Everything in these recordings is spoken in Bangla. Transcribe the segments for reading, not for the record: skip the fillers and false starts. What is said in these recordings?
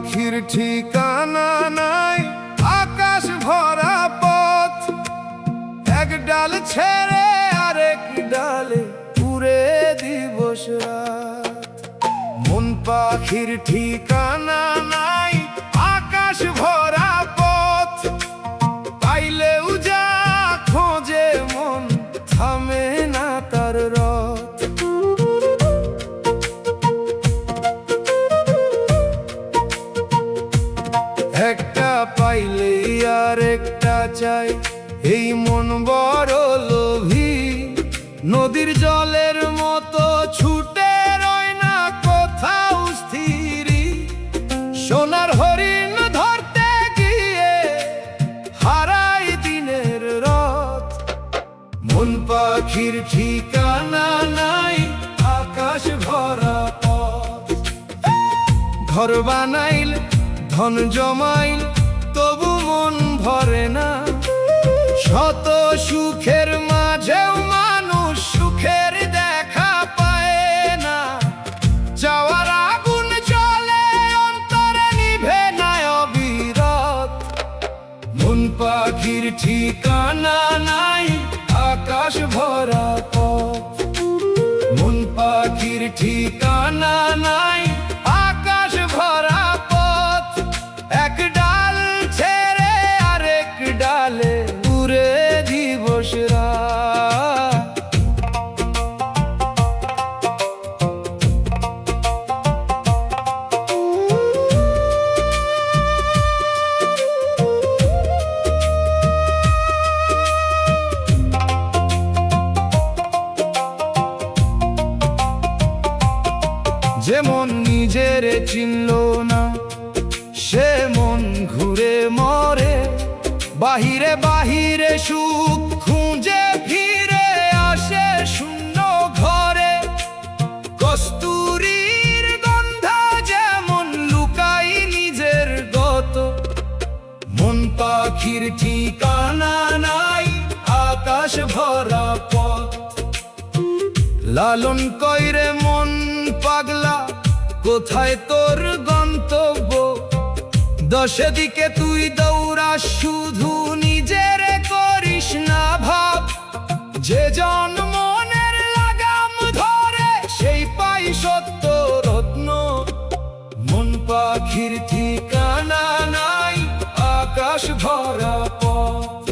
পাখির ঠিকানা নাই, আকাশ ভরা পথ, এক ডাল ছেড়ে আরেক ডালে উড়ে দিবস রাত। মন পাখির ঠিকানা নাই, আকাশ ভরা পথ, পাইলেও যা খোঁজে মন, থামে না তার রথ। একটা পাইলেই আর একটা চাই, এই মন বড় লোভী। নদীর জলের মতো ছুটে রয় না কোথাও স্থির। সোনার হরিণ ধরতে গিয়ে হারাই দিনের রথ। মন পাখির ঠিকানা নাই, আকাশ ভরা পথ। ঘর বানাইল, ধন জমাইল, তবু মন ভরে না। শত সুখের মাঝেও মানুষ সুখের দেখা পায় না। যাওয়ার আগুন জ্বলে অন্তরে, নিভে না অবিরত। মন পাখির ঠিকানা নাই, আকাশ ভরা পথ। মন পাখির ঠিকানা নাই, আকাশ ভরা পথ। এক ডাল ছেড়ে আরেক ডালে উড়ে দিবস রাত। যেমন নিজের চিনল না, সে মন ঘুরে মরে। বাহিরে বাহিরে সুখ খুঁজে ফিরে আসে শূন্য ঘরে। কস্তুরীর গন্ধ যেমন লুকাই নিজের গত। মন পাখির ঠিকানা নাই, আকাশ ভরা পথ। লালন কইরে মন পাগলা, কোথায় তোর গন্তব্য? দশে দিকে তুই দৌড়াস, শুধু নিজের করিস না ভাব। যে জন মনের লাগাম ধরে, সেই পাই সত্য রত্ন। মন পাখির ঠিকানা নাই, আকাশ ভরা পথ।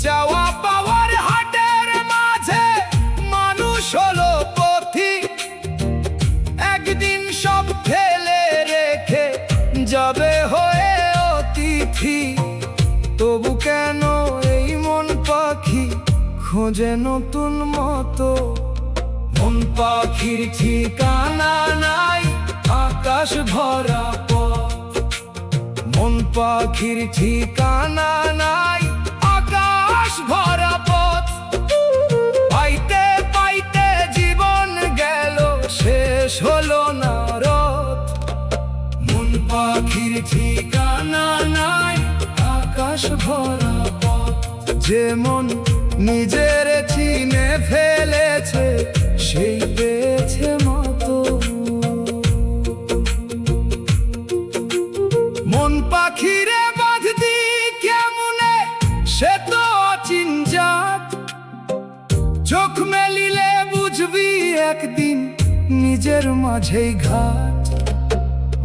যাওয়া পাওয়ার হাটের মাঝে মানুষ হলো পথিক। একদিন সব ফেলে রেখে যাবে হয়ে অতিথি। তবু কেন এই মন পাখি খোঁজে নতুন মতো? মন পাখির ঠিকানা নাই, আকাশ ভরা পথ। মন পাখির ঠিকানা নাই, আকাশ ভরা পথ। পাইতে পাইতে জীবন গেল, শেষ হলো না রথ। মন পাখির ঠিকানা নাই, আকাশ ভরা পথ। যে মন নিজের চিনে ফেলেছে, সেই পেয়েছে মতো। মন পাখিরে বাঁধতি কেমনে, সে তো অচিনজাত। চোখ মেলিলে বুঝবি একদিন, নিজের মাঝেই ঘাট।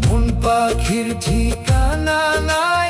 মন পাখির ঠিকানা নাই,